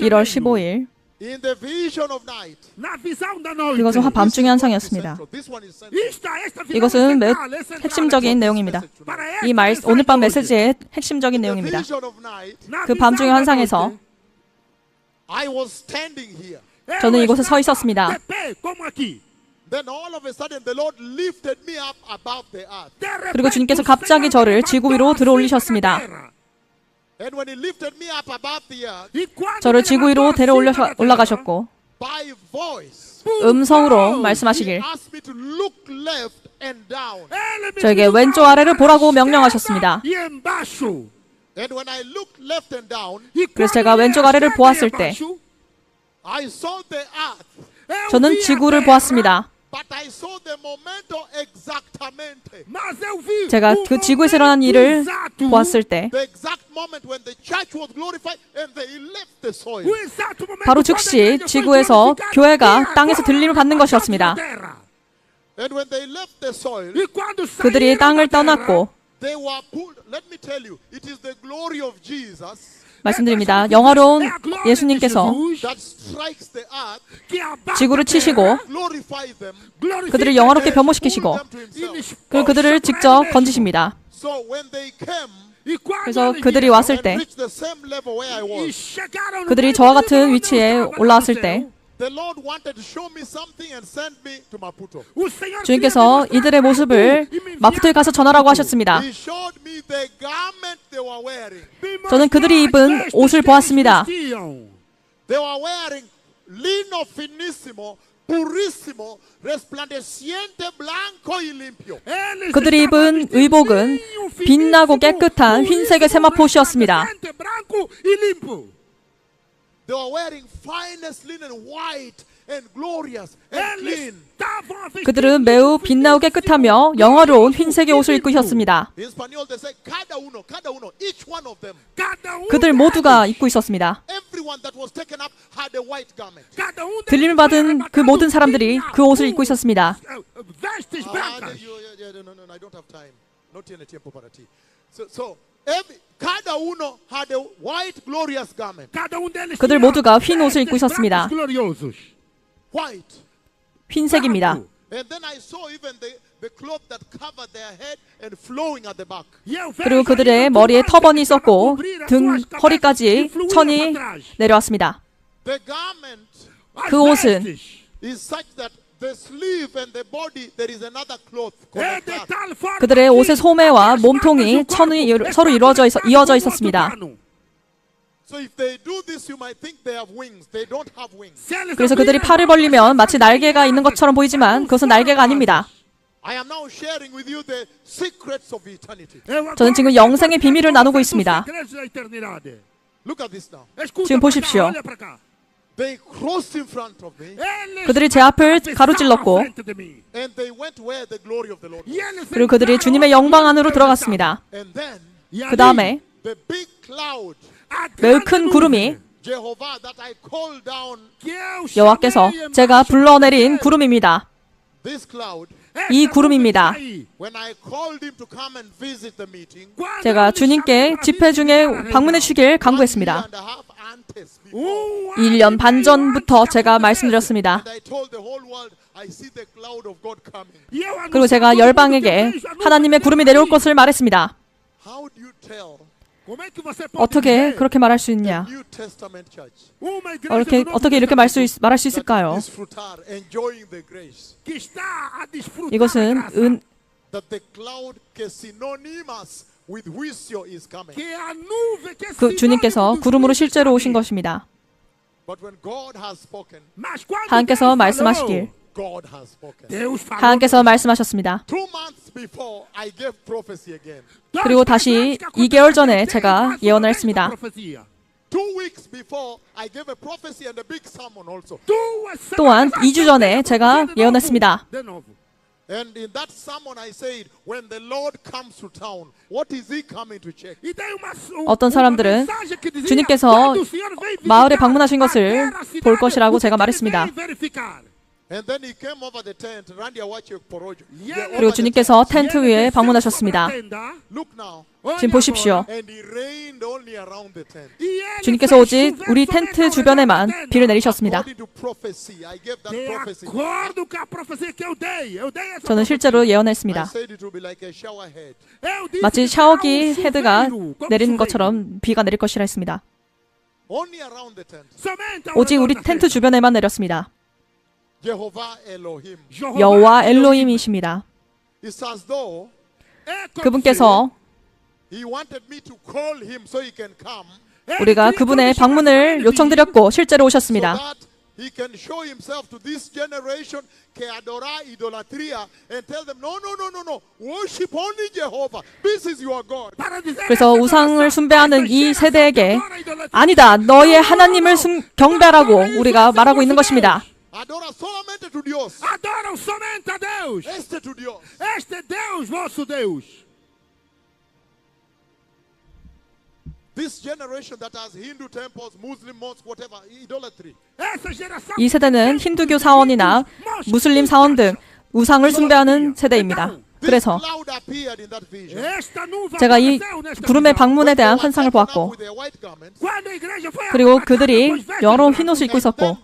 1월 15일 이것은 밤중의 환상이었습니다. 이것은 매우 핵심적인 내용입니다. 오늘 밤 메시지의 핵심적인 내용입니다. 그 밤중의 환상에서 저는 이곳에 서 있었습니다. 그리고 주님께서 갑자기 저를 지구 위로 들어올리셨습니다. 저를 지구 위로 올라가셨고 음성으로 말씀하시길 저에게 왼쪽 아래를 보라고 명령하셨습니다. 그래서 제가 왼쪽 아래를 보았을 때 저는 지구를 보았습니다. 제가 그 지구에서 일어난 일을 보았을 때 바로 즉시 지구에서 교회가 땅에서 들림을 받는 것이었습니다. 그들이 땅을 떠났고 말씀드립니다. 영화로운 예수님께서 지구를 치시고 그들을 영화롭게 변모시키시고 그리고 그들을 직접 건지십니다. 그래서 그들이 왔을 때 그들이 저와 같은 위치에 올라왔을 때 주님께서 이들의 모습을 마푸토에 가서 전하라고 하셨습니다. 저는 그들이 입은 옷을 보았습니다. 그들이 입은 의복은 빛나고 깨끗한 흰색의 세마포옷이었습니다. 그들은 매우 빛나고 깨끗하며 영화로운 흰색의 옷을 입고 있었습니다. 그들 모두가 입고 있었습니다. 들림을 받은 그 모든 사람들이 그 옷을 입고 있었습니다. 그들 모두가 흰 옷을 입고 있었습니다. 흰색입니다. 그리고 그들의 머리에 터번이 있었고 등, 허리까지 천이 내려왔습니다. 그 옷은 그들의 옷의 소매와 몸통이 천이 서로 이어져 있었습니다. 그래서 그들이 팔을 벌리면 마치 날개가 있는 것처럼 보이지만 그것은 날개가 아닙니다. 저는 지금 영생의 비밀을 나누고 있습니다. 지금 보십시오. 그들이 제 앞을 가로질렀고 그리고 그들이 주님의 영광 안으로 들어갔습니다. 그 다음에 매우 큰 구름이 여호와께서 제가 불러내린 구름입니다. 이 구름입니다. 제가 주님께 집회 중에 방문해 주시길 간구했습니다. 1년 반 전부터 제가 말씀드렸습니다. 그리고 제가 열방에게 하나님의 구름이 내려올 것을 말했습니다. 어떻게 그렇게 말할 수 있냐? 어떻게 이렇게 말할 수 있을까요? 이것은 그 주님께서 구름으로 실제로 오신 것입니다. 하나님께서 말씀하시길 하나님께서 말씀하셨습니다. 그리고 다시 2개월 전에 제가 예언을 했습니다. 또한 2주 전에 제가 예언했습니다. 어떤 사람들은 주님께서 마을에 방문하신 것을 볼 것이라고 제가 말했습니다. 그리고 주님께서 텐트 위에 방문하셨습니다. 지금 보십시오. 주님께서 오직 우리 텐트 주변에만 비를 내리셨습니다. 저는 실제로 예언했습니다. 마치 샤워기 헤드가 내리는 것처럼 비가 내릴 것이라 했습니다. 오직 우리 텐트 주변에만 내렸습니다. 여호와 엘로힘이십니다. 그분께서 우리가 그분의 방문을 요청드렸고 실제로 오셨습니다. 그래서 우상을 숭배하는 이 세대에게 아니다, 너의 하나님을 경배하라고 우리가 말하고 있는 것입니다. Adora somente a Deus. Este Deus, vosso Deus. This generation that has Hindu temples, Muslim mosques, whatever, idolatry. 이 세대는 힌두교 사원이나 무슬림 사원 등 우상을 숭배하는 세대입니다. 그래서 제가 이 구름의 방문에 대한 환상을 보았고, 그리고 그들이 여러 흰 옷을 입고 있었고,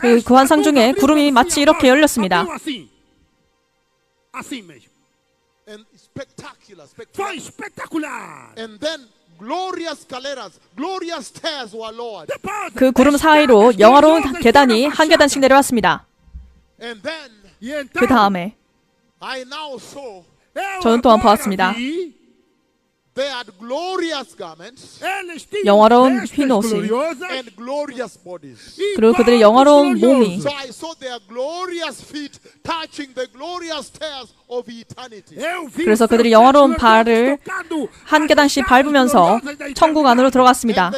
그 환상 중에 구름이 마치 이렇게 열렸습니다. 그 구름 사이로 영화로운 계단이 한 계단씩 내려왔습니다. 그 다음에 저는 또한 보았습니다. 영화로운 흰 옷을, 그리고 그들의 영화로운 몸이, 그래서 그들이 영화로운 발을 한 계단씩 밟으면서 천국 안으로 들어갔습니다.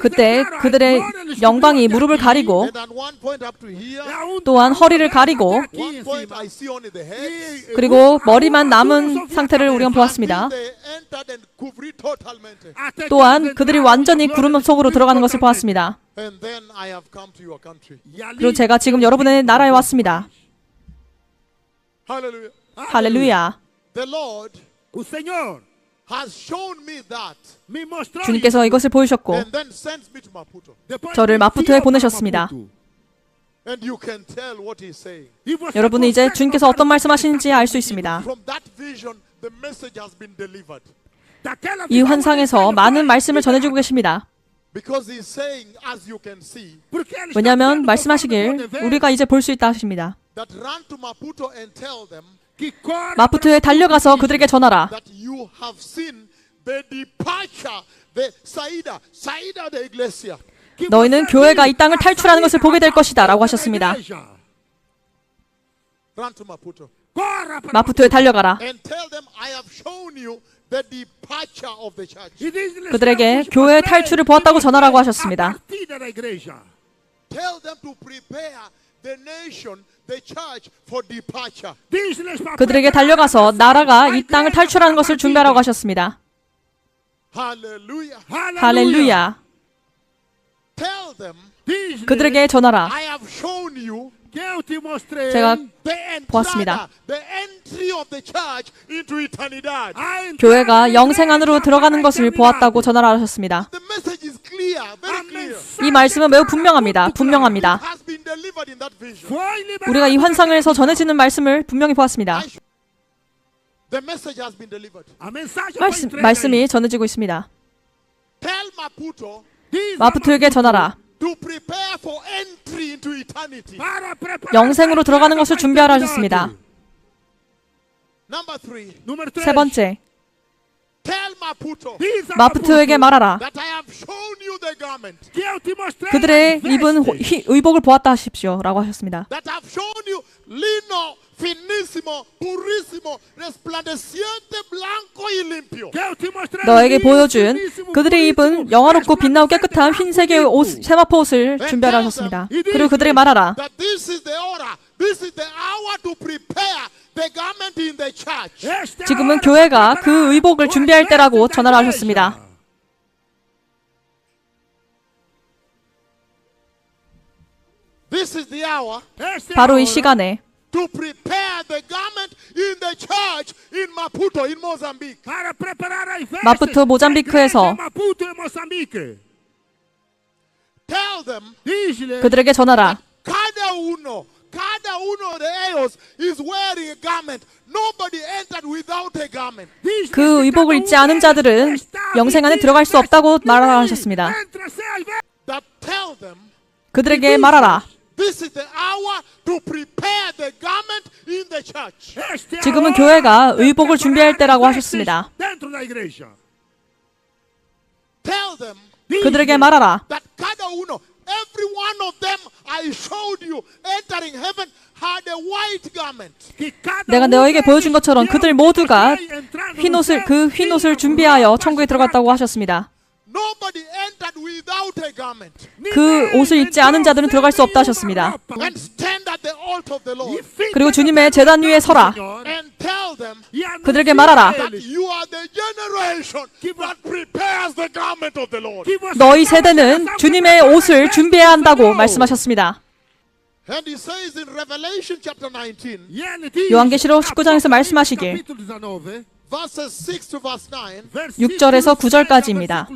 그때 그들의 영광이 무릎을 가리고 또한 허리를 가리고 그리고 머리만 남은 상태를 우리가 보았습니다. 또한 그들이 완전히 구름 속으로 들어가는 것을 보았습니다. 그리고 제가 지금 여러분의 나라에 왔습니다. 할렐루야. 주님께서 이것을 보이셨고 저를 마푸토에 보내셨습니다. 여러분은 이제 주님께서 어떤 말씀하시는지 알 수 있습니다. 이 환상에서 많은 말씀을 전해주고 계십니다. 왜냐하면 말씀하시길 우리가 이제 볼 수 있다 하십니다. 마푸토에 달려가서 그들에게 전하라. 너희는 교회가 이 땅을 탈출하는 것을 보게 될 것이다 라고 하셨습니다. 마푸토에 달려가라. 그들에게 교회의 탈출을 보았다고 전하라고 하셨습니다. 그들에게 달려가서 나라가 이 땅을 탈출하는 것을 준비하라고 하셨습니다. 할렐루야. 그들에게 전하라. 제가 보았습니다. 교회가 영생 안으로 들어가는 것을 보았다고 전하라 하셨습니다. 이 말씀은 매우 분명합니다. 분명합니다. 우리가 이 환상에서 전해지는 말씀을 분명히 보았습니다. 말씀이 전해지고 있습니다. 마푸토에게 전하라. 영생으로 들어가는 것을 준비하라 하셨습니다. 세 번째, 마푸토에게 말하라. 그들의 입은 의복을 보았다 하십시오 라고 하셨습니다. 너에게 보여준 그들의 입은 영화롭고 빛나고 깨끗한 흰색의 옷, 세마포 옷을 준비하라 하셨습니다. 그리고 그들에게 말하라. 지금은 교회가 그 의복을 준비할 때라고 전하라 하셨습니다. This is the hour 바로 이 시간에 to prepare the garment in the church in Maputo, in Mozambique. 마푸토 모잠비크에서 Tell them 그들에게 전하라. cada uno de ellos is wearing a garment. Nobody entered without a garment. 그 의복을 입지 않은 자들은 영생 안에 들어갈 수 없다고 말하라 하셨습니다. That tell them 그들에게 말하라. this is the hour to prepare the garment in the church. 지금은 교회가 의복을 준비할 때라고 하셨습니다. Tell them 그들에게 말하라. that cada uno, every one of them I showed you entering heaven had a white garment. 내가 너에게 보여준 것처럼 그들 모두가 흰 옷을 준비하여 천국에 들어갔다고 하셨습니다. Nobody entered without a garment. 그 옷을 입지 않은 자들은 들어갈 수 없다 하셨습니다. And stand at the altar of the Lord. 그리고 주님의 제단 위에 서라. And tell them 그들에게 말하라. that you are the generation that prepares the garment of the Lord. 너희 세대는 주님의 옷을 준비해야 한다고 말씀하셨습니다. And he says in Revelation chapter 19, 요한계시록 19장에서 말씀하시길 verses 6 to verse 9. 6절에서 9절까지입니다.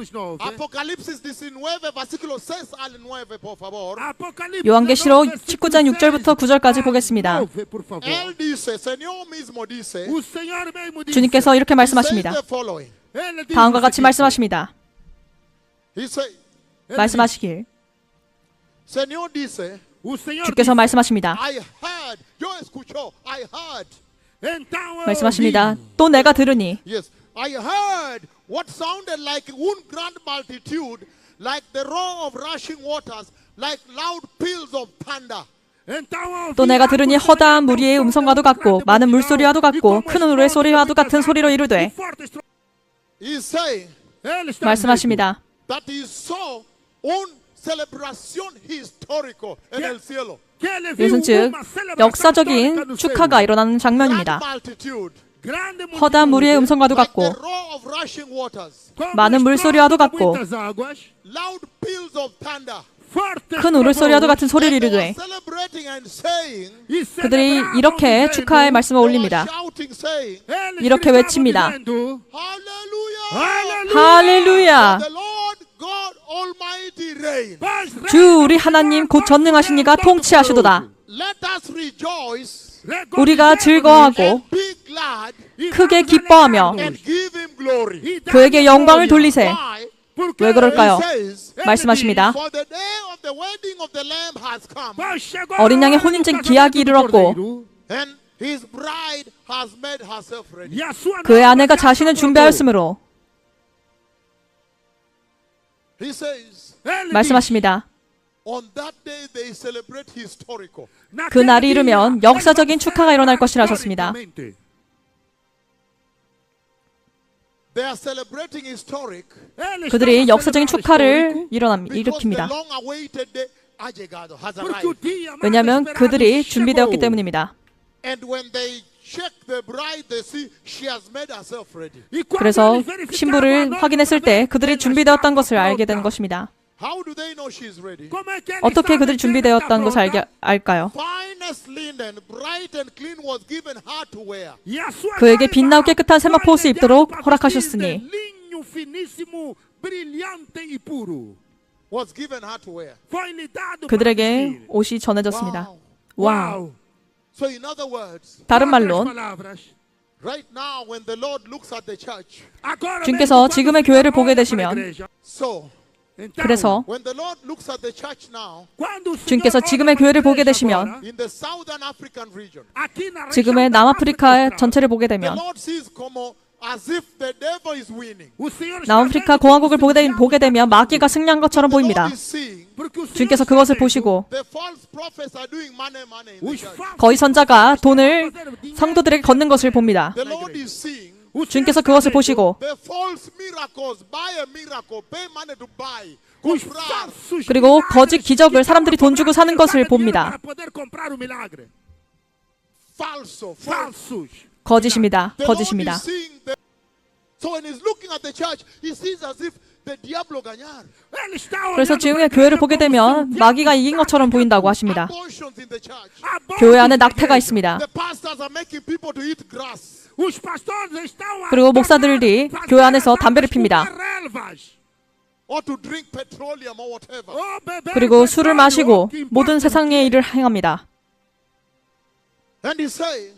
Apocalipsis 19, versículo 6 al 9, por favor. 요한계시록 19장 6절부터 9절까지 보겠습니다. Él dice, Señor mismo dice, 주님께서 이렇게 says 말씀하십니다. the following. 다음과 같이 말씀하십니다. He said, 말씀하시길 Señor dice, 주께서 말씀하십니다. I heard, yo escucho, I heard. 말씀하십니다. 또 내가 들으니 Yes, I heard what sounded like one grand multitude, like the roar of rushing waters, like loud peals of thunder. 또 내가 들으니 허다한 무리의 음성과도 같고 많은 물소리와도 같고 큰 노래 소리와도 같은 소리로 이르되 He's saying 말씀하십니다. that he saw un celebración histórico en el cielo. 이것은 즉 역사적인 축하가 일어나는 장면입니다. Multitude, 허다한 무리의 음성과도 like the 같고 roar of rushing waters, 많은 물소리와도 같고 loud peals of thunder. 큰 울음소리와도 같은 소리를 They were 이르되 celebrating and saying, 그들이 이렇게 축하의 말씀을 올립니다. shouting, saying, 이렇게 외칩니다. Hallelujah! 할렐루야! The Lord God Almighty reign. 주 우리 하나님 곧 전능하신 이가 통치하시도다. Let us rejoice 우리가 즐거워하고 and be glad 크게 기뻐하며 and give him glory. 그에게 영광을 돌리세. Why? 왜 그럴까요? He says, 말씀하십니다. For the day of the wedding of the Lamb has come, 어린 양의 혼인증 기약이 이르렀고 and his bride has made herself ready. 그의 아내가 자신을 준비하였으므로 He says, 말씀하십니다. on that day they celebrate historical. 그 날이 이르면 역사적인 축하가 일어날 것이라 하셨습니다. They are celebrating historic. 그들이 역사적인 축하를 Because the 일으킵니다. long-awaited day ha llegado, has arrived. 왜냐하면 그들이 준비되었기 때문입니다. And when they check the bride, they see she has made herself ready. 그래서 신부를 확인했을 때 그들이 준비되었다는 것을 알게 되는 것입니다. How do they know she is ready? 어떻게 그들이 준비되었다는 것을 알까요? Finest linen, bright and clean, was given her to wear. 그에게 빛나고 깨끗한 세마포 옷을 입도록 허락하셨으니 Was given her to wear. 그들에게 옷이 전해졌습니다. 와우. So in other words, 다른 말로 right now when the Lord looks at the church, 주님께서 지금의 교회를 보게 되시면 so 그래서 when the Lord looks at the church now 주님께서 지금의 교회를 보게 되시면 in the Southern African region, 지금의 남아프리카 전체를 보게 the 되면 Lord sees como as if the devil is winning. 남아프리카 공화국을 보게 되면 마귀가 승리한 것처럼 The 보입니다. Lord is seeing 주님께서 그것을 보시고 the false prophets are doing money in the church. 거의 선자가 돈을 성도들에게 걷는 것을 봅니다. The Lord is seeing 주님께서 그것을 보시고 the false miracles, buy a miracle, pay money to buy, comprar. 그리고 거짓 기적을 사람들이 돈 주고 사는 것을 봅니다. Falso. 거짓입니다. The Lord 거짓입니다. is seeing the, so when he's looking at the church, he sees as if the diablo ganhar. 그래서 지금의 교회를 보게 되면 마귀가 이긴 것처럼 보인다고 하십니다. Abortions in the church. 교회 안에 낙태가 있습니다. The pastors are making people to eat grass. 그리고 목사들이 교회 안에서 담배를 핍니다. Or to drink petroleum or whatever. 그리고 술을 마시고 모든 세상의 일을 행합니다. And he say,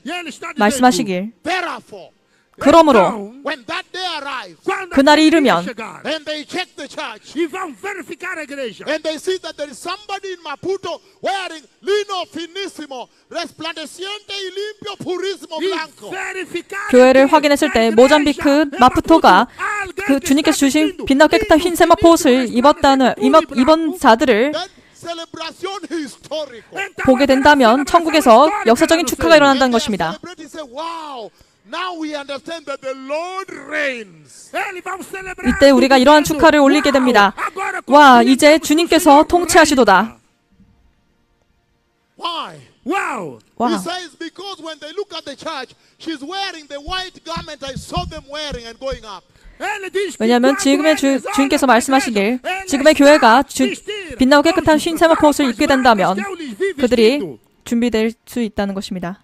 말씀하시길 therefore, 그러므로 when that day arrives, 그날이 이르면 and they check the church, and they see that there is somebody in Maputo wearing lino finissimo, resplandeciente y limpio purísimo blanco. 교회를 확인했을 때 모잠비크 마푸토가 그 주님께서 주신 빛나고 깨끗한 흰 세마포 옷을 입은 자들을 Then celebration historical. 보게 된다면 천국에서 역사적인 축하가 일어난다는 것입니다. Celebrate, say, wow, now we understand that the Lord reigns. 이때 우리가 이러한 축하를 올리게 됩니다. 와, 이제 주님께서 통치하시도다. Why? Wow. He says because when they look at the church, she's wearing the white garment I saw them wearing and going up. 왜냐하면 지금의 주님께서 말씀하시길 지금의 교회가 빛나고 깨끗한 흰 세마포 옷을 입게 된다면 그들이 준비될 수 있다는 것입니다.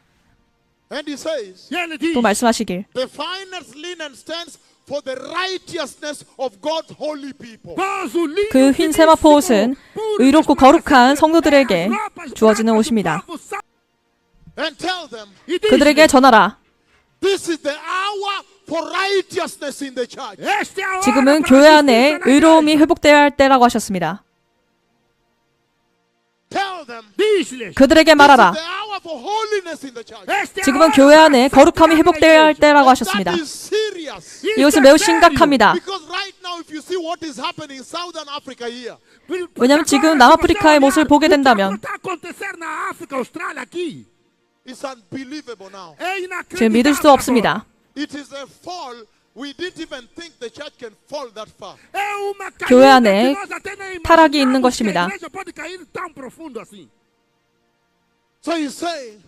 And he says, 또 말씀하시길 the finest linen stands for the righteousness of God's holy people. 그 흰 세마포 옷은 의롭고 거룩한 성도들에게 주어지는 옷입니다. And tell them, 그들에게 전하라. this is the hour for righteousness in the church. 지금은 교회 안에 의로움이 회복되어야 할 때라고 하셨습니다. Tell them, 그들에게 말하라. the hour for holiness in the church. 지금은 교회 안에 거룩함이 회복되어야 할 때라고 하셨습니다. That is serious. 이것은 매우 심각합니다. Because right now, if you see what is happening in Southern Africa here, 왜냐하면 지금 남아프리카의 모습을 보게 된다면 it's unbelievable now. 지금 믿을 수 없습니다. It is a fall. We didn't even think the church can fall that far. 교회 안에 타락이 있는 것입니다. So he's saying,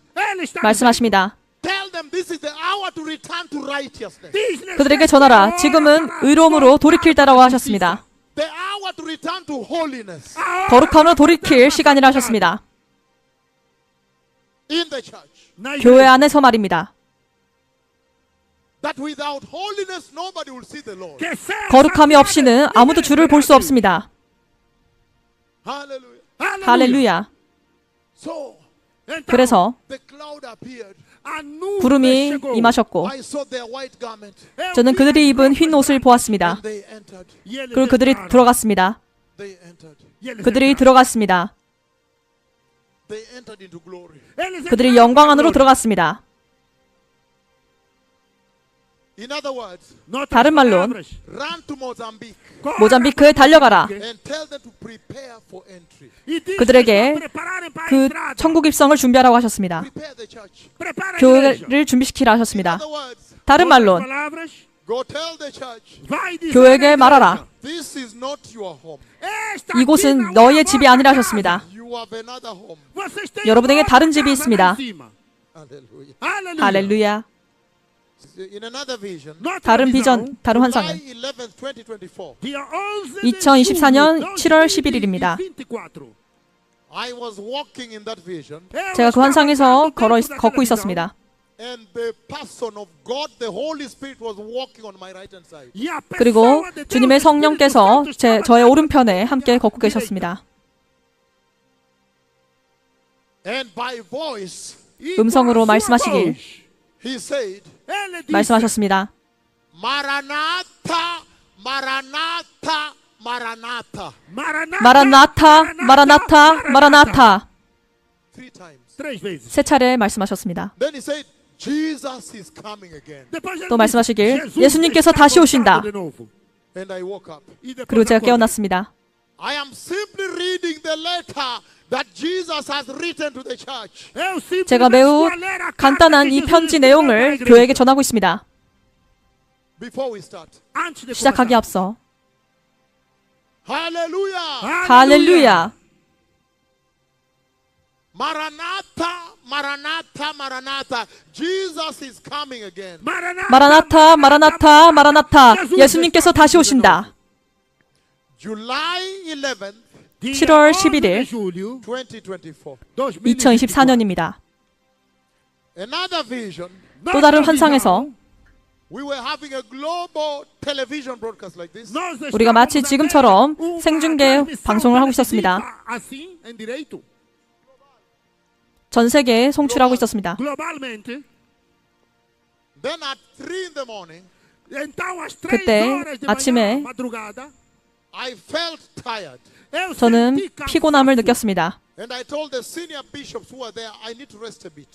말씀하십니다. tell them this is the hour to return to righteousness. 그들에게 전하라. 지금은 의로움으로 돌이킬 때라고 하셨습니다. The hour to return to holiness 거룩함으로 돌이킬 시간이라 하셨습니다. in the church. 교회 안에서 말입니다. That without holiness, nobody will see the Lord. 거룩함이 없이는 아무도 주를 볼 수 없습니다. Hallelujah. 할렐루야. So 그래서 the cloud appeared. 구름이 임하셨고 I saw their white garment. 저는 그들이 입은 흰 옷을 보았습니다. And they entered. 그리고 그들이 들어갔습니다. They entered. 그들이 들어갔습니다. They entered into glory. 그들이 영광 안으로 들어갔습니다. In other words, 다른 말론 run to Mozambique 모잠비크에 달려가라. and tell them to prepare for entry. 그들에게 그 천국 입성을 준비하라고 하셨습니다. Prepare the church. 교회를 준비시키라 하셨습니다. In other words, 다른 말론 go tell the church, 교회에게 말하라. this is not your home. 이곳은 너희의 집이 아니라 하셨습니다. You have another home. 여러분에게 다른 집이 있습니다. Hallelujah. 할렐루야. In another vision, 다른 비전, 다른 환상은 July 11th, 2024, 2024년 7월 11일입니다. I was walking in that vision, 제가 그 환상에서 걷고 있었습니다. and the person of God, the Holy Spirit, was walking on my right hand side. 그리고 주님의 성령께서 저의 오른편에 함께 걷고 계셨습니다. And by voice, 음성으로 말씀하시길 he said, 말씀하셨습니다. Maranatha, Maranatha, Maranatha. 마라나타, 마라나타, 마라나타. 3 times. 세 차례 말씀하셨습니다. Then he said, Jesus is coming again. 또 말씀하시길 예수님께서 다시 오신다. And I woke up. 그리고 제가 깨어났습니다. I am simply reading the letter that Jesus has written to the church. 제가 매우 간단한 이 편지 내용을 교회에게 전하고 있습니다. Before we start. 시작하기 앞서 Hallelujah. 할렐루야. Maranatha, Maranatha, Maranatha. Jesus is coming again. 마라나타, 마라나타, 마라나타. 예수님께서 다시 오신다. July 11th, 7월 11일 2024. 2024년입니다. Another vision. 또 다른 환상에서 We were having a global television broadcast like this. 우리가 마치 지금처럼 생중계 방송을 하고 있었습니다. 전 세계에 송출하고 있었습니다. Then at 3 in the morning, 그때 아침에 I felt tired. 저는 피곤함을 느꼈습니다. And I told the senior bishops who were there, I need to rest a bit.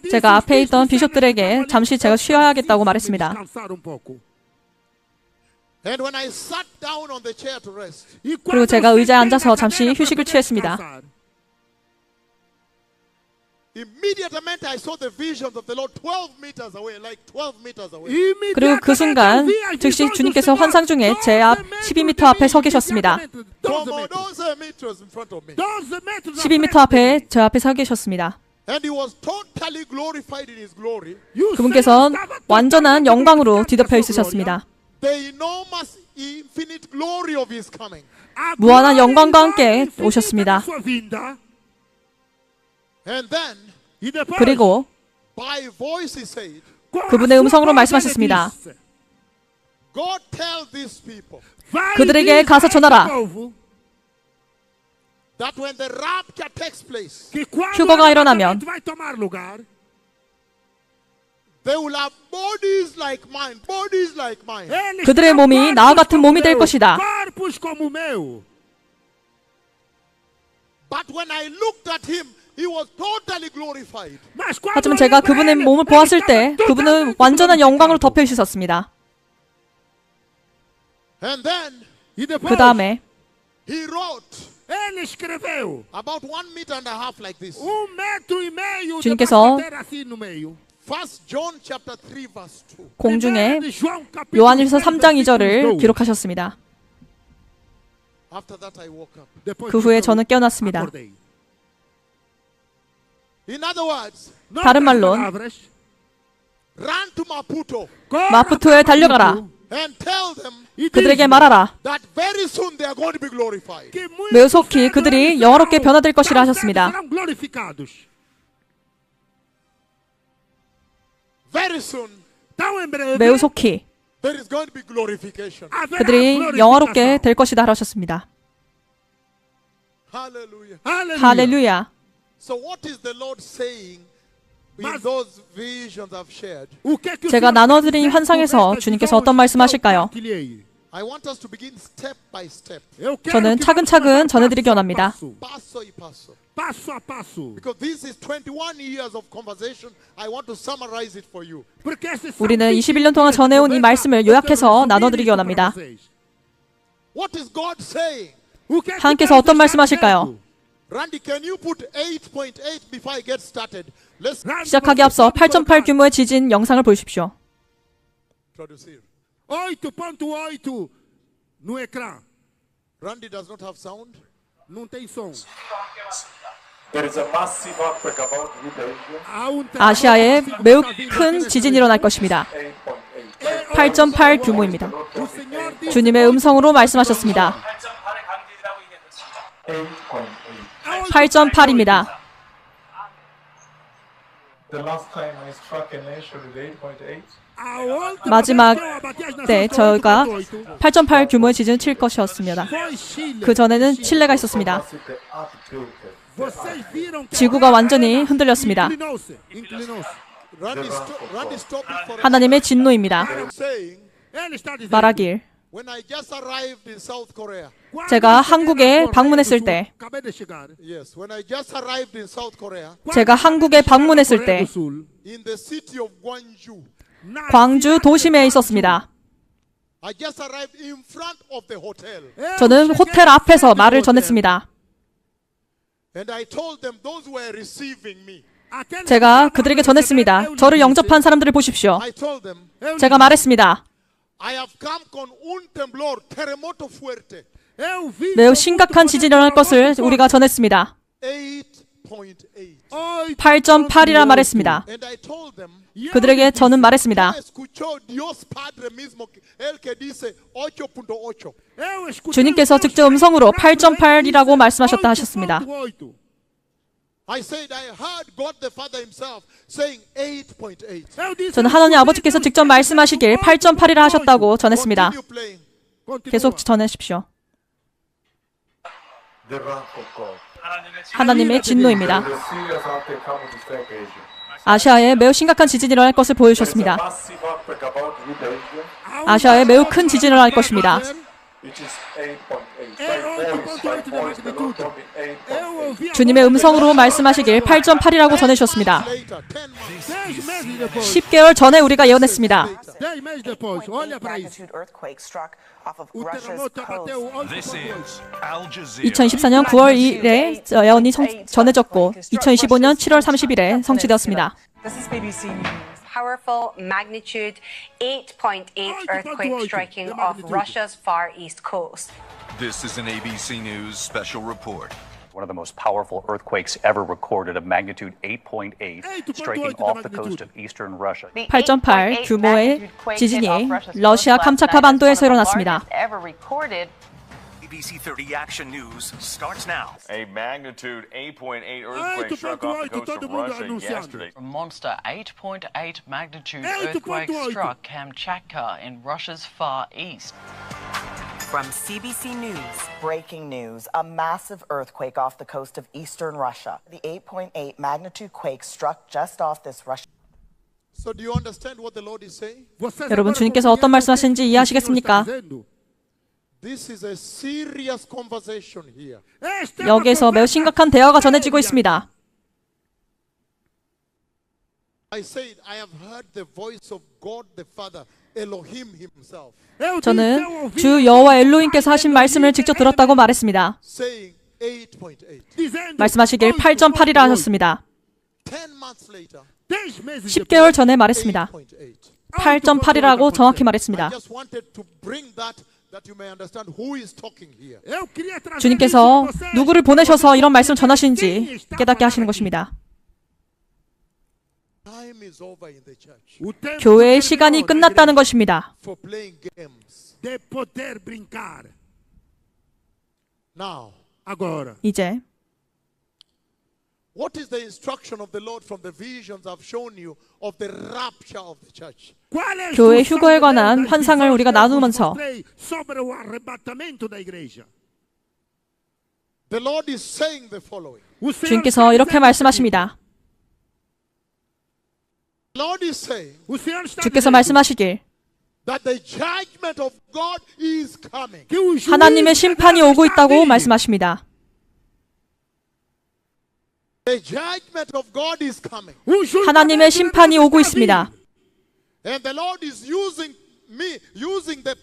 제가 앞에 있던 비숍들에게 잠시 제가 쉬어야겠다고 말했습니다. And when I sat down on the chair to rest, 그리고 제가 의자에 앉아서 잠시 휴식을 취했습니다. immediately I saw the visions of the Lord 12 meters away, like 12 meters away. 그리고 그 순간 즉시 주님께서 환상 중에 제 앞 12m 앞에 서 계셨습니다. 12 meters in front of me. 12m 앞에 저 앞에 서 계셨습니다. And he was totally glorified in his glory. 그분께서는 완전한 영광으로 뒤덮여 있으셨습니다. The enormous infinite glory of his coming. 무한한 영광과 함께 오셨습니다. And then 그리고 by voice he said, 그분의 음성으로 말씀하셨습니다. Go tell these people 그들에게 가서 전하라. that when the rapture takes place, 휴거가 일어나면 they will have bodies like mine, bodies like mine. 그들의 몸이 나와 같은 몸이 될 것이다. But when I looked at him, he was totally glorified. 하지만 제가 그분의 몸을 보았을 때 그분은 완전한 영광으로 덮여 있으셨습니다. And then 그 다음에 he wrote about 1.5 meters like this. 주님께서 First John chapter 3 verse 2. 공중에 요한일서 3장 2절을 기록하셨습니다. After that I woke up. 그 후에 저는 깨어났습니다. In other words, 다른 말로 run to Maputo 마푸토에 달려가라. and tell them 그들에게 말하라. that very soon they are going to be glorified. 매우 속히 그들이 영화롭게 변화될 것이라 하셨습니다. Very soon 매우 속히 there is going to be glorification. 그들이 영화롭게 될 것이다 하셨습니다. Hallelujah. 할렐루야. So what is the Lord saying in those visions I've shared? 제가 나눠드린 환상에서 주님께서 어떤 말씀하실까요? I want us to begin step by step. 저는 차근차근 전해드리기 원합니다. Passo y passo. Because this is 21 years of conversation. I want to summarize it for you. 우리는 21년 동안 전해온 이 말씀을 요약해서 나눠드리기 원합니다. What is God saying? 하나님께서 어떤 말씀하실까요? Randy, can you put 8.8 before I get started? Let's 시작하기 앞서 8.8 규모의 지진 영상을 보십시오. introduce it. 8.8 no ecrã. Randy does not have sound. Não tem som. There is a massive earthquake about to hit the Asia. 아시아에 매우 큰 지진이 일어날 것입니다. 8.8 규모입니다. 주님의 음성으로 말씀하셨습니다. 8.8입니다. The last time I struck a nation with 8.8, 마지막 때 저희가 8.8 규모의 지진을 칠 것이었습니다. 그 전에는 칠레가 있었습니다. 지구가 완전히 흔들렸습니다. Randy, stop it for 하나님의 진노입니다. saying, 말하길 when I just arrived in South Korea. 제가 한국에 방문했을 때 Yes, when I just arrived in South Korea, 제가 한국에 방문했을 때 in the city of Gwangju, 광주 도심에 있었습니다. I just arrived in front of the hotel. 저는 호텔 앞에서 말을 전했습니다. And I told them those who were receiving me. 제가 그들에게 전했습니다. 저를 영접한 사람들을 보십시오. I told them, 제가 말했습니다. I have come con un temblor, terremoto fuerte. 매우 심각한 지진이 일어날 것을 우리가 전했습니다. 8.8. 8.8. 8.8이라 말했습니다. And I told them, 그들에게 저는 말했습니다. escuchó Dios Padre mismo, el que dice 8.8. 주님께서 직접 음성으로 8.8이라고 말씀하셨다 하셨습니다. I said I heard God the Father himself saying 8.8. 저는 하나님 아버지께서 직접 말씀하시길 8.8이라 하셨다고 전했습니다. Continue playing. 계속 전해주십시오. The wrath of God. 하나님의 진노입니다. The serious earthquake coming to strike Asia. 아시아에 매우 심각한 지진이 일어날 것을 There is a 보여주셨습니다. massive earthquake about to hit Asia, 아시아에 매우 큰 지진이 일어날 것입니다. which is 8.8. By voice, the Lord told me 8.8. 주님의 음성으로 말씀하시길 8.8이라고 전해주셨습니다. Later, 10 months. 10개월 전에 우리가 예언했습니다. 10 meses depois, olha para isso. magnitude earthquake struck off of O Russia's terremoto abateu coast. This 8.8. is Al Jazeera. 2014년 9월 2일에 예언이 전해졌고 2015년 7월 30일에 성취되었습니다. This is BBC News. Powerful magnitude 8.8 earthquake striking off Russia's far east coast. This is an ABC News special report. One of the most powerful earthquakes ever recorded of magnitude 8.8, striking off the coast of eastern Russia. 8.8 규모의 지진이 러시아 캄차카 반도에서 일어났습니다. ABC 30 Action News starts now. A magnitude 8.8 earthquake struck off the coast of Russia yesterday. A monster 8.8 magnitude 8.8. earthquake struck Kamchatka in Russia's far east. From CBC News, breaking news, a massive earthquake off the coast of eastern Russia. The 8.8 magnitude quake struck just off this Russian. So do you understand what the Lord is saying? 여러분, 주님께서 어떤 말씀하시는지 이해하시겠습니까? This is a serious conversation here. 여기에서 매우 심각한 대화가 전해지고 있습니다. I said I have heard the voice of God the Father, Elohim himself, 저는 주 여호와 엘로힘께서 하신 말씀을 직접 들었다고 말했습니다. saying 8.8. 말씀하시길 8.8이라 하셨습니다. 10 months later, 10개월 전에 말했습니다. 8.8. 8.8이라고 정확히 I 말했습니다. just wanted to bring that you may understand who is talking here. 주님께서 누구를 보내셔서 이런 말씀을 전하시는지 깨닫게 하시는 것입니다. Time is over in the church 교회의 시간이 끝났다는 것입니다. for playing games. De poder brincar. Now, Agora, 이제 what is the instruction of the Lord from the visions I've shown you of the rapture of the church? qual é a 교회 instrução 휴거에 de 관한 Deus das 환상을 visões 우리가 que eu vos 나누면서 mostrei sobre o arrebatamento da igreja? The Lord is saying the following. O Senhor 주님께서 está 이렇게 dizendo 말씀하십니다. The Lord is saying o Senhor está 주께서 dizendo 말씀하시길 that the judgment of God is coming. que o juízo 하나님의 de 심판이 Deus 오고 está 있다고 vindo. 말씀하십니다. The judgment of God is coming. O julgamento 하나님의 de 심판이 Deus 오고 está 있습니다. And the Lord is using me, using the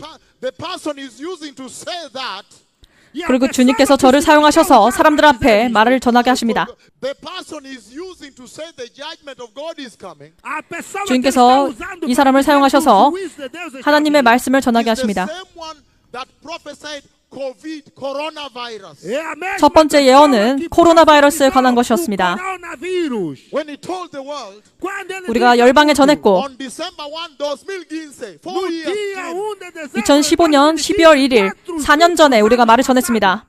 person is using to say that. vindo. E a 그리고 pessoa 주님께서 que 저를 o Senhor 사용하셔서 está 사람들 usando 앞에 para 말을 전하게 하십니다. The person is using to say the judgment of God is coming. a pessoa que 주님께서 está usando 이 para 사람을 dizer que o 사용하셔서 juízo de Deus está 하나님의 vindo. 말씀을 전하게 Is the 하십니다. same one that prophesied COVID, coronavirus. É a mesma 첫 번째 pessoa 예언은 que 코로나 바이러스에 profetizou 관한 o 것이었습니다. coronavírus. When he told the world Quando ele 우리가 disse 열방에 ao mundo, 전했고 on December 1, 2015, 4 no years dia ago, 1 de dezembro 2015년 12월 1일 4년 전에 우리가 말을 전했습니다.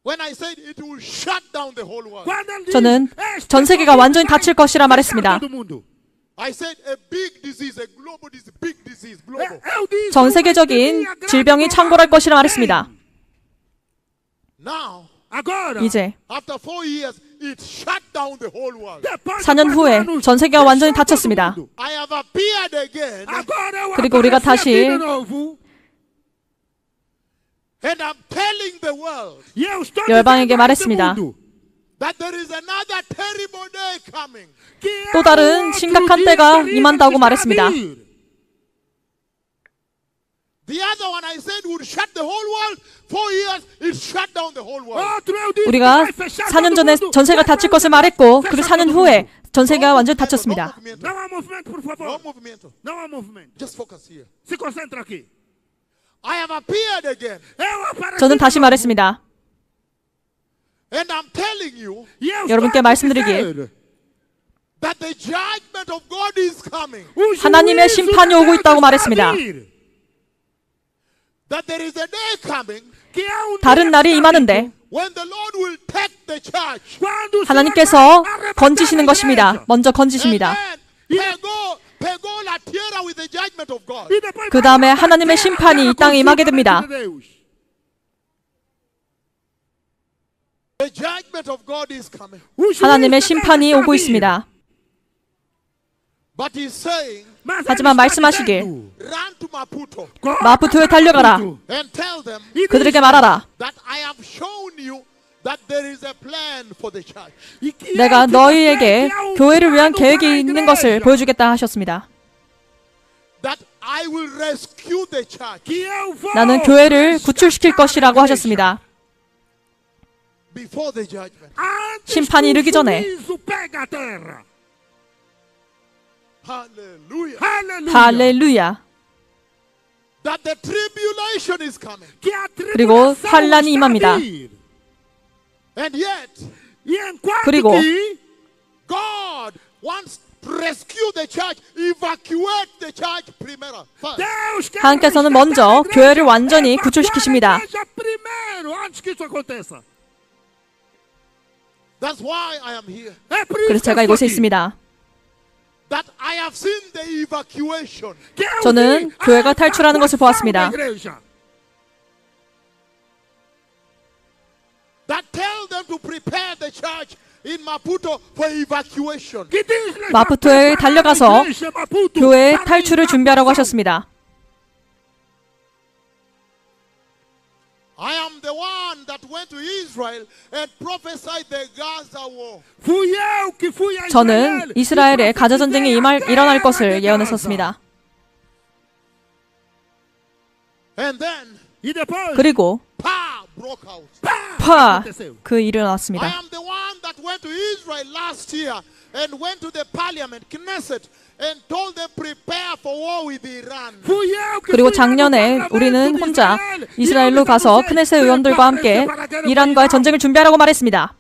when I said it will shut down the whole world, Quando ele 저는 disse, este 전 세계가 Covid 완전히 vai 닫힐 것이라 fechar 말했습니다. todo mundo. I said a big disease, a global disease, big disease, global. Eu disse 전 uma 세계적인 epidemia grande 질병이 global. 창궐할 것이라 말했습니다. Now, Agora, 이제 after 4 years, it shut down the whole world. depois de 4년 4 후에 anos, 전 세계가 fechou 완전히 todo 닫혔습니다. mundo. I have appeared again, Agora eu 그리고 우리가 apareci aqui 다시 de novo, and I'm telling the world e eu estou 열방에게 dizendo a este 말했습니다. mundo that there is another terrible day coming. que 또 há 다른 outro 심각한 dia 때가 terrível 임한다고 que está a 말했습니다. vir. The other one I said would shut the whole world. 4 years, it shut down the whole world. Outro eu disse 우리가 que vai fechar 4년 todo 전에 mundo. 전 세계가 닫힐 것을 말했고 그리고 Fechar 4년 todo 후에 mundo. 전 세계가 완전히 No 닫혔습니다. movimento. Não há movimento, por No favor. movimento. Não há movimento. Just focus here. Se concentra aqui. I have appeared again, Eu apareci 저는 de 다시 novo. 말했습니다. and I'm telling telling you 여러분께 말씀드리길 that the judgment of God is coming. 하나님의 심판이 오고 있다고 말했습니다. That there is a day coming 다른 날이 임하는데 when the Lord will take the church. 하나님께서 건지시는 것입니다. 먼저 건지십니다. Pegó la tierra with the judgment of God. 그 다음에 하나님의 심판이 이 땅에 임하게 됩니다. The judgment of God is coming. 하나님의 심판이 오고 있습니다. But he's saying, 하지만 말씀하시길 run to Maputo 마푸토에 달려가라. and tell them 그들에게 말하라. that I have shown you that there is a plan for the church. 내가 너희에게 교회를 위한 계획이 있는 것을 보여주겠다 하셨습니다. That I will rescue the church 나는 교회를 구출시킬 것이라고 하셨습니다. before the judgment. 심판이 이르기 전에. Hallelujah. 할렐루야. That the tribulation is coming. 그리고 환란이 임합니다. And yet, 그리고 God wants to rescue the church, evacuate the church primero. 하나님께서는 먼저 교회를 완전히 구출시키십니다. That's why I am here. 그래서 제가 이곳에 있습니다. That I have seen the evacuation. 저는 교회가 탈출하는 것을 보았습니다. That tell them to prepare the church in Maputo for evacuation. 마푸토에 달려가서 교회의 탈출을 준비하라고 하셨습니다. I am the one that went to Israel and prophesied the Gaza war. 저는 이스라엘의 가자 전쟁이 일어날 것을 예언했었습니다. And then 그리고 broke out. 그 일이 일어났습니다. I am the one that went to Israel last year and went to the parliament, Knesset, and told them prepare for war with Iran. 그리고 작년에 우리는 혼자 이스라엘로 가서 크네셋 의원들과 함께 이란과의 전쟁을 준비하라고 말했습니다.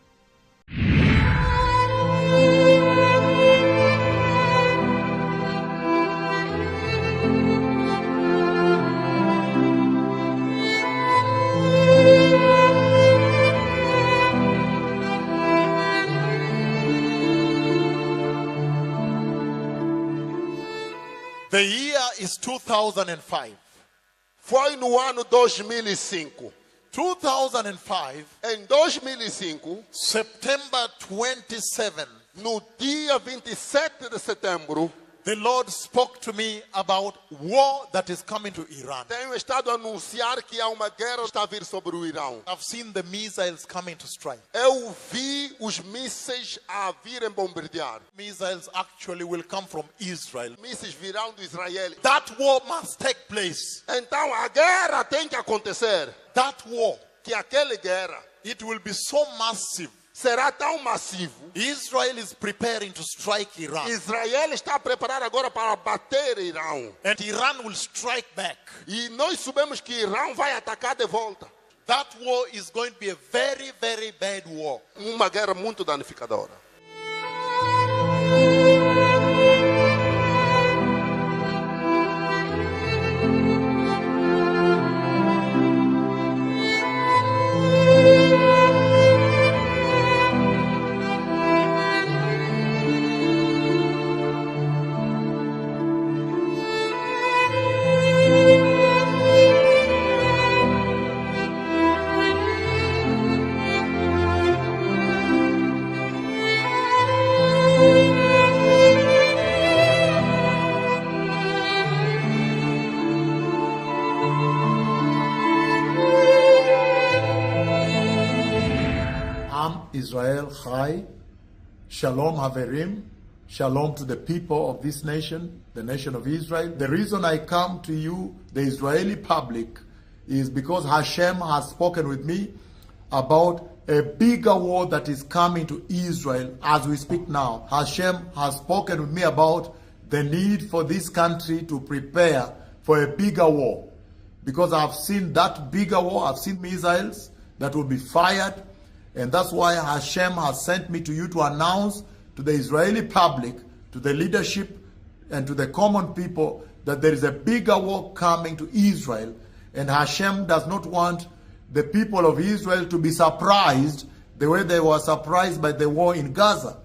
The year is 2005. Foi no ano 2005. 2005. Em 2005, September 27, no dia 27 de setembro, the Lord spoke to me about war that is coming to Iran. Tenho estado a anunciar que há uma guerra que está a vir sobre o Irão. I've seen the missiles coming to strike. Eu vi os mísseis a virem bombardear. Missiles actually will come from Israel. Mísseis virão do Israel. That war must take place. Então a guerra tem que acontecer. That war, que aquela guerra, it will be so massive. Será tão massivo. Israel is preparing to strike Iran. Israel está preparado agora para bater Irão. And Iran will strike back. E nós sabemos que Irão vai atacar de volta. That war is going to be a very, very bad war. Uma guerra muito danificadora. Israel Chai, Shalom Haverim, Shalom to the people of this nation, the nation of Israel. The reason I come to you, the Israeli public, is because Hashem has spoken with me about a bigger war that is coming to Israel as we speak now. Hashem has spoken with me about the need for this country to prepare for a bigger war. Because I've seen that bigger war, I've seen missiles that will be fired, And that's why Hashem has sent me to you to announce to the Israeli public, to the leadership, and to the common people that there is a bigger war coming to Israel. And Hashem does not want the people of Israel to be surprised the way they were surprised by the war in Gaza.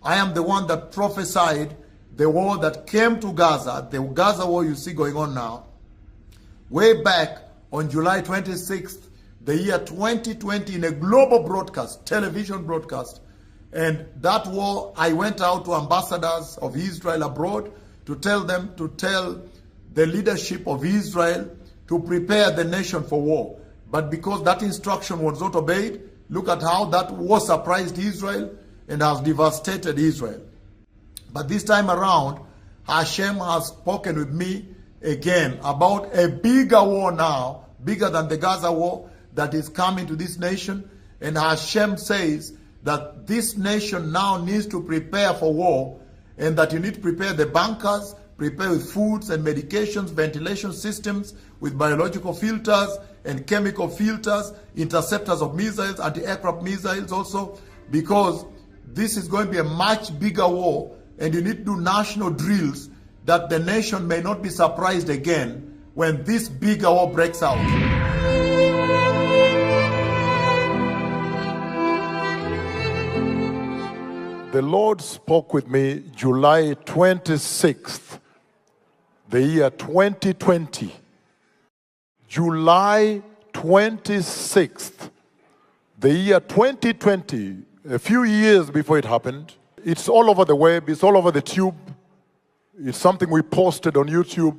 I am the one that prophesied the war that came to Gaza, the Gaza war you see going on now, way back on July 26th, the year 2020, in a global broadcast, television broadcast. And that war, I went out to ambassadors of Israel abroad to tell them, to tell the leadership of Israel to prepare the nation for war. But because that instruction was not obeyed, look at how that war surprised Israel and has devastated Israel. But this time around, Hashem has spoken with me again about a bigger war now, bigger than the Gaza war, that is coming to this nation. And Hashem says that this nation now needs to prepare for war, and that you need to prepare the bunkers, prepare with foods and medications, ventilation systems, with biological filters and chemical filters, interceptors of missiles, anti-aircraft missiles also, because this is going to be a much bigger war, and you need to do national drills that the nation may not be surprised again when this bigger war breaks out. The Lord spoke with me July 26th, the year 2020. July 26th, the year 2020, a few years before it happened. It's all over the web, it's all over the tube. It's something we posted on YouTube.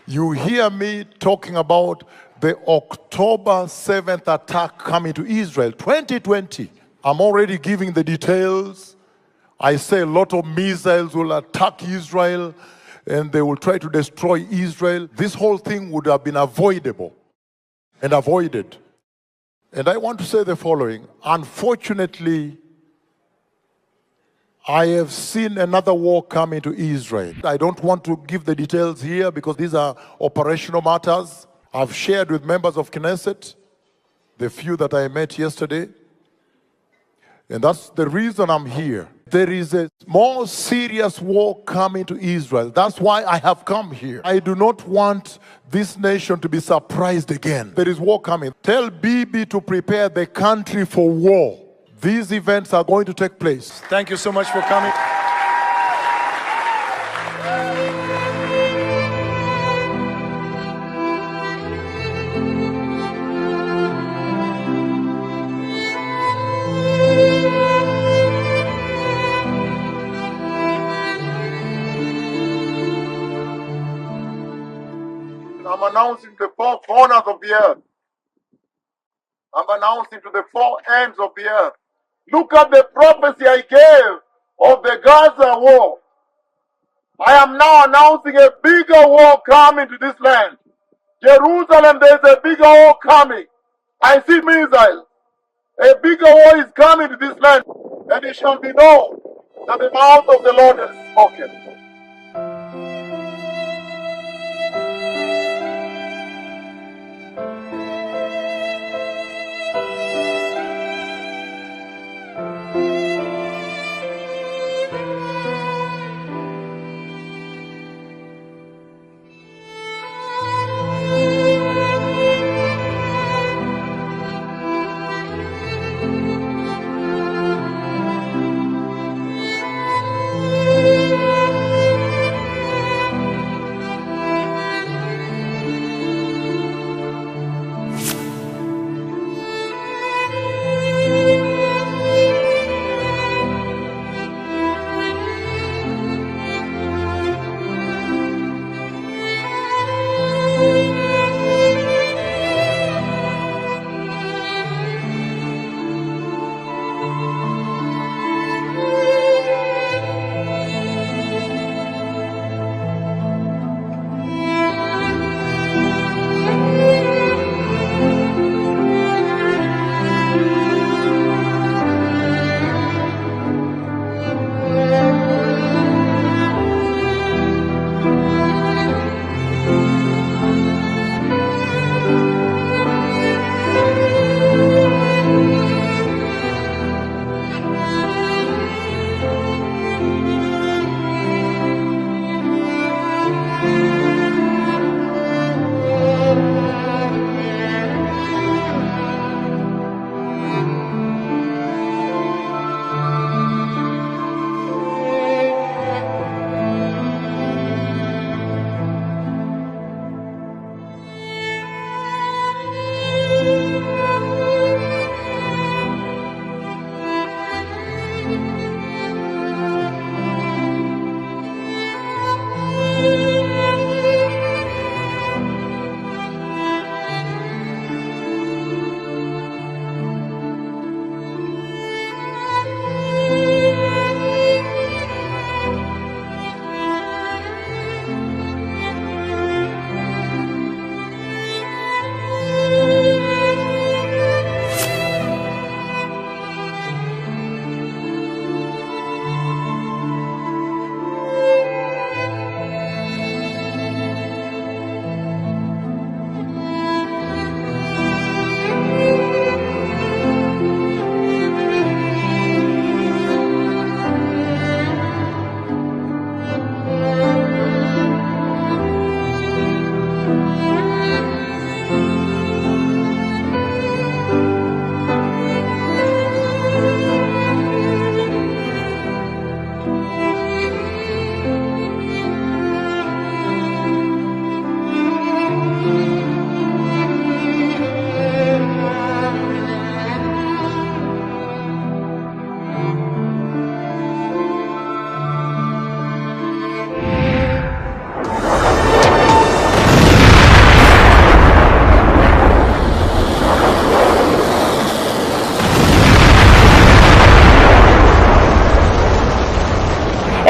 You hear me talking about the October 7th attack coming to Israel, 2020. I'm already giving the details. I say a lot of missiles will attack Israel and they will try to destroy Israel. This whole thing would have been avoidable and avoided. And I want to say the following. Unfortunately, I have seen another war coming to Israel. I don't want to give the details here because these are operational matters. I've shared with members of Knesset, the few that I met yesterday. And that's the reason I'm here. There is a more serious war coming to Israel. That's why I have come here. I do not want this nation to be surprised again. There is war coming. Tell Bibi to prepare the country for war. These events are going to take place. Thank you so much for coming. I'm announcing to the four corners of the earth. I'm announcing to the four ends of the earth. Look at the prophecy I gave of the Gaza war. I am now announcing a bigger war coming to this land. Jerusalem, there's a bigger war coming. I see missiles. A bigger war is coming to this land. And it shall be known that the mouth of the Lord has spoken.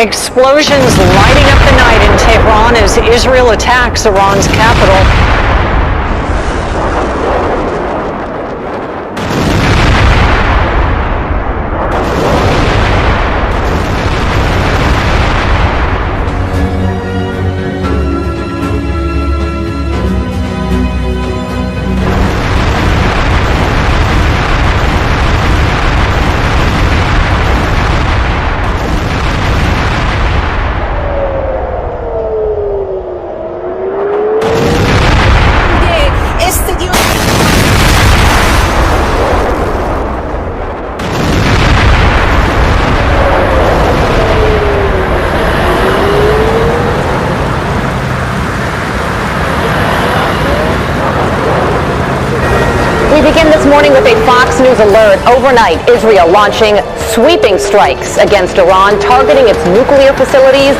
Explosions lighting up the night in Tehran as Israel attacks Iran's capital. We begin this morning with a Fox News alert. Overnight, Israel launching sweeping strikes against Iran, targeting its nuclear facilities.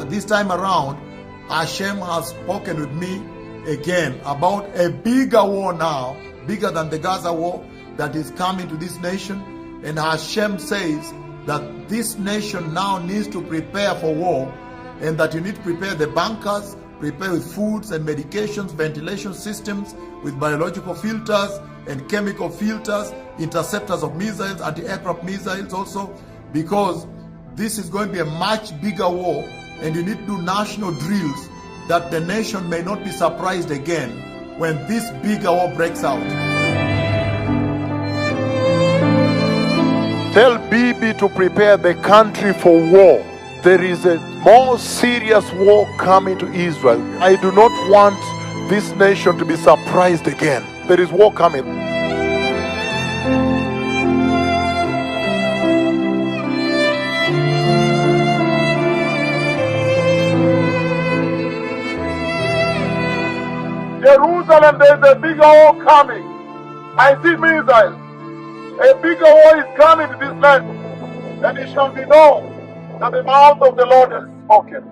This time around, Hashem has spoken with me again about a bigger war now, bigger than the Gaza war, that is coming to this nation. And Hashem says that this nation now needs to prepare for war, and that you need to prepare the bunkers, prepare with foods and medications, ventilation systems, with biological filters and chemical filters, interceptors of missiles, anti-aircraft missiles also, because this is going to be a much bigger war, and you need to do national drills that the nation may not be surprised again when this bigger war breaks out. Tell Bibi to prepare the country for war. There is a more serious war coming to Israel. I do not want this nation to be surprised again. There is war coming. Jerusalem, there is a bigger war coming. I see missiles. A bigger war is coming to this land. And it shall be known that the mouth of the Lord has spoken.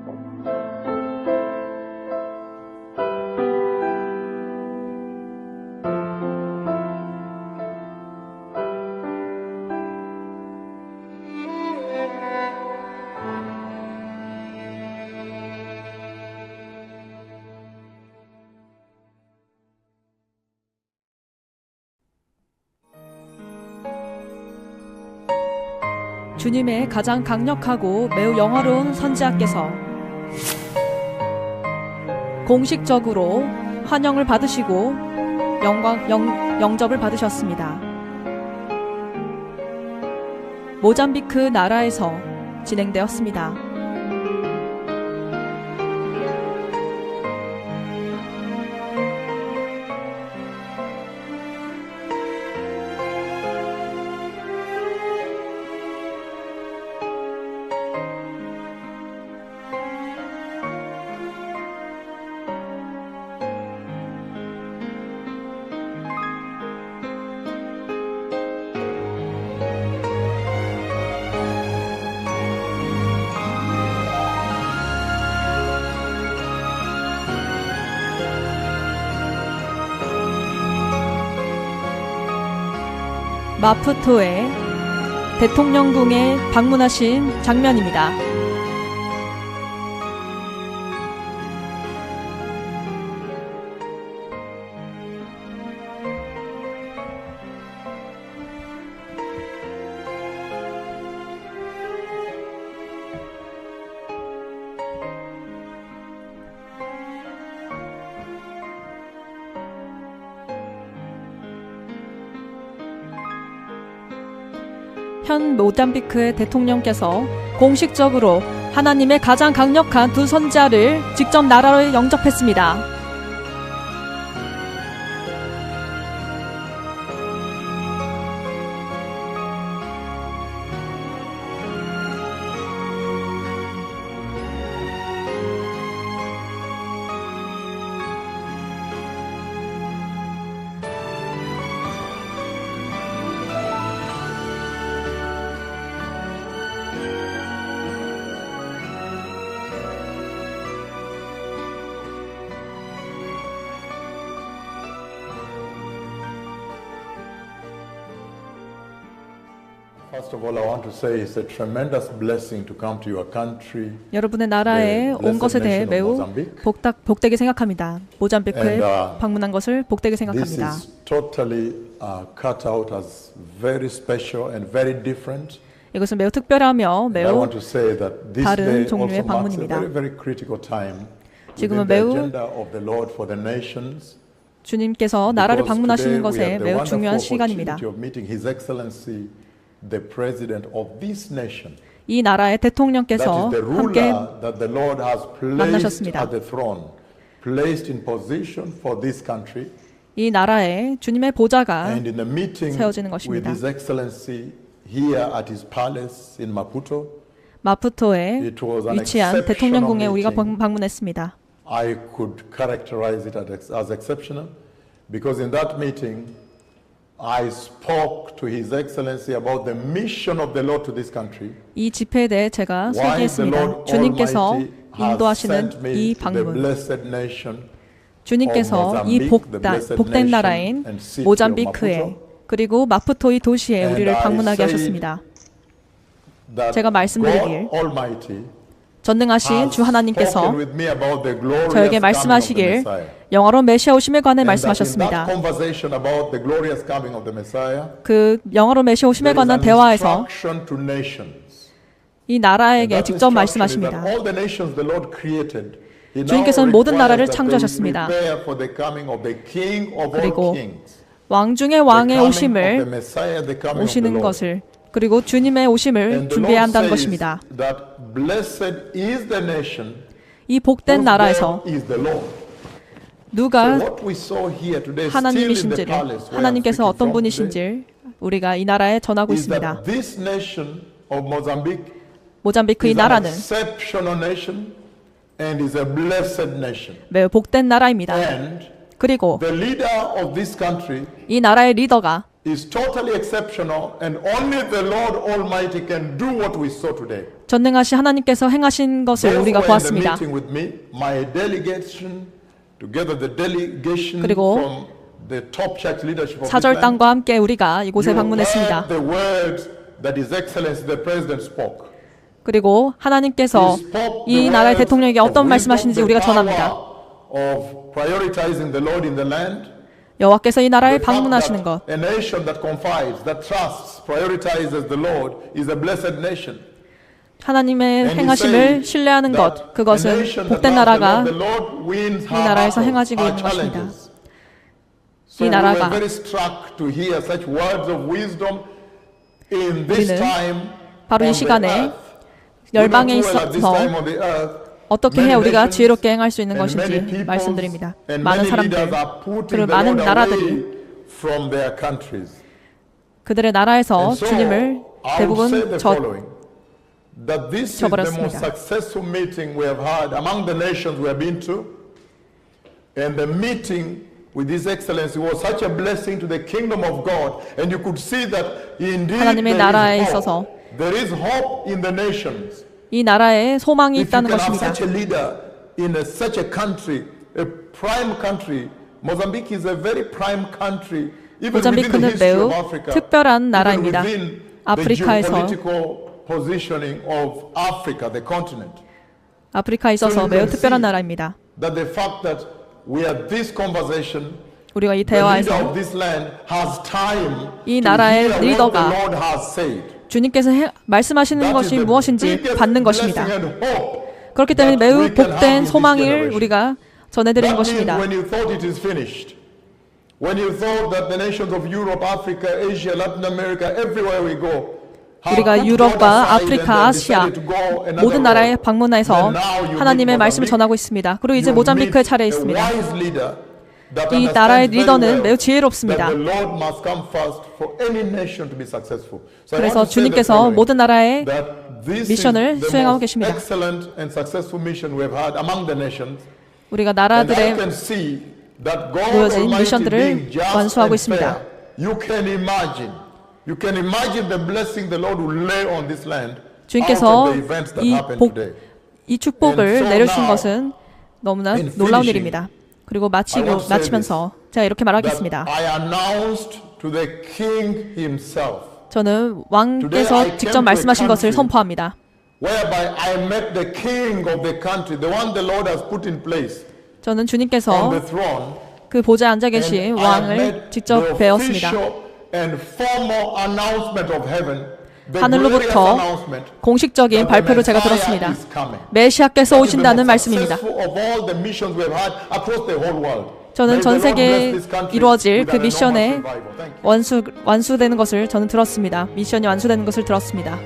주님의 가장 강력하고 매우 영화로운 선지자께서 공식적으로 환영을 받으시고 영접을 받으셨습니다. 모잠비크 나라에서 진행되었습니다. 마푸토에 대통령궁에 방문하신 장면입니다. 현 모잠비크의 대통령께서 공식적으로 하나님의 가장 강력한 두 선지자를 직접 나라로 영접했습니다. First of all, I want to say it's a tremendous blessing to come to your country. 여러분의 나라에 온 것에 대해 매우 복되게 생각합니다. 모잠비크에 방문한 것을 복되게 생각합니다. This is totally cut out as very special and very different. 이것은 매우 특별하며 I 매우 want to say that this 다른 day 종류의 also marks a 방문입니다. very, very critical time 지금은 within the 매우 agenda of the Lord for the nations. 주님께서 나라를 Because 방문하시는 today we 것에 have the 매우 중요한 wonderful 시간입니다. opportunity of meeting His Excellency, the President of this nation. 이 나라의 대통령께서 That is the 함께 ruler that the Lord has placed 만나셨습니다. at the throne, placed in position for this country. 이 나라에 주님의 보좌가 And in the meeting 세워지는 with 것입니다. His Excellency here at his palace in Maputo, 마푸토에 it was an 위치한 exceptional 대통령궁에 우리가 meeting. 방문했습니다. I could characterize it as exceptional because in that meeting I spoke to His Excellency about the mission of the Lord to this country. 이 집회에 대해 제가 Why the 소개했습니다. Lord 주님께서 Almighty has 인도하시는 sent me 이 to the 방문, blessed nation 주님께서 of 이 Mozambique, the blessed 복된 nation 나라인 and city of 모잠비크에 Maputo. 그리고 마푸토 이 도시에 And 우리를 I 방문하게 say 하셨습니다. that 제가 말씀드리길 God Almighty 전능하신 has 주 하나님께서 spoken with me about the glorious 저에게 coming of the 말씀하시길 Messiah. 영화로 메시아 오심에 관해 And that in 말씀하셨습니다. that conversation about the glorious coming of the Messiah, 그 영화로 메시아 오심에 there is 관한 an 대화에서 instruction to nations. 이 And 나라에게 that 직접 instruction is 말씀하십니다. that all the nations the Lord created, He now 주님께서는 모든 나라를 requires that they 창조하셨습니다. prepare for the coming of the King of all 그리고 kings. 왕 중의 The 왕의 coming of the 오심을 Messiah, the coming of the 오시는 Lord. 것을 그리고 주님의 오심을 And the 준비해야 Lord 한다는 says 것입니다. that blessed is the nation 이 복된 whose 나라에서 God is the Lord. 누가 So what we saw here today, still in the 하나님이신지를 palace where I'm 하나님께서 speaking 어떤 from today, 분이신지를 우리가 이 나라에 전하고 is 있습니다. that this nation of Mozambique 모잠비크 이 is an 나라는 exceptional nation and is a blessed nation. 매우 복된 나라입니다. And 그리고 the leader of this country 이 나라의 리더가 is totally exceptional and only the Lord Almighty can do what we saw today. 전능하신 하나님께서 행하신 것을 우리가 Therefore, in the 보았습니다. meeting with me, my delegation, together the delegation 그리고 from the top church leadership of this land, 사절단과 함께 우리가 이곳에 you 방문했습니다. heard the words that His Excellency the President spoke. 그리고 하나님께서 He spoke 이 the 나라의 words 대통령에게 of 어떤 wisdom, 말씀하시는지 the 우리가 power 전합니다. of prioritizing the Lord in the land. 여호와께서 이 나라에 The fact 방문하시는 것, that a nation that confides, that trusts, prioritizes the Lord is a blessed nation. 하나님의 And he 행하심을 said 신뢰하는 that 것, 그것은 a nation that 복된 loves 나라가 the Lord wins 이 her 나라에서 battles, 행하지고 her 있는 것입니다. challenges. So 이 we were 나라가 very struck to hear such words of wisdom in this 우리는 time 바로 이 on the 시간에 earth. 열방에 We know well at this 있어서 time on the earth, 어떻게 해야 many 우리가 nations 지혜롭게 행할 수 있는 and many 것인지 peoples 말씀드립니다. and 많은 many 사람들, leaders are putting 그리고 the 많은 Lord 나라들이 away from their countries. 그들의 나라에서 And so, 주님을 I would say 대부분 the following, that this is the most 저버렸습니다. successful meeting we have had among the nations we have been to, and the meeting with His Excellency was such a blessing to the kingdom of God, and you could see that indeed 하나님의 나라에 있어서 there is hope in the nations. 이 나라에 소망이 If you 있다는 can have 것입니다. such a leader in such a country, a prime country, Mozambique is a very prime country 모잠비크는 매우 특별한 나라입니다. 아프리카에서 아프리카에 있어서 매우 특별한 나라입니다. 우리가 이 대화에서 이 나라의 리더가 주님께서 말씀하시는 것이 무엇인지 받는 것입니다. 그렇기 때문에 매우 복된 소망을 우리가 전해드리는 것입니다. 우리가 유럽과 아프리카, 아시아 모든 나라에 방문해서 하나님의 말씀을 전하고 있습니다. 그리고 이제 모잠비크의 차례에 있습니다. 이 나라의 리더는 매우 지혜롭습니다. 그래서 주님께서 모든 나라의 미션을 수행하고 계십니다. 우리가 나라들의 모여진 미션들을 완수하고 있습니다. 주님께서 이 축복을 내려주신 것은 너무나 놀라운 일입니다. 그리고 마치면서 제가 이렇게 말하겠습니다. 저는 왕께서 직접 말씀하신 것을 선포합니다. 저는 주님께서 그 보좌에 앉아 계신 왕을 직접 뵈었습니다. 하늘로부터 공식적인 발표를 제가 들었습니다. 메시아께서 오신다는 말씀입니다. 저는 전 세계에 이루어질 그 미션에 완수되는 것을 저는 들었습니다. 미션이 완수되는 것을 들었습니다.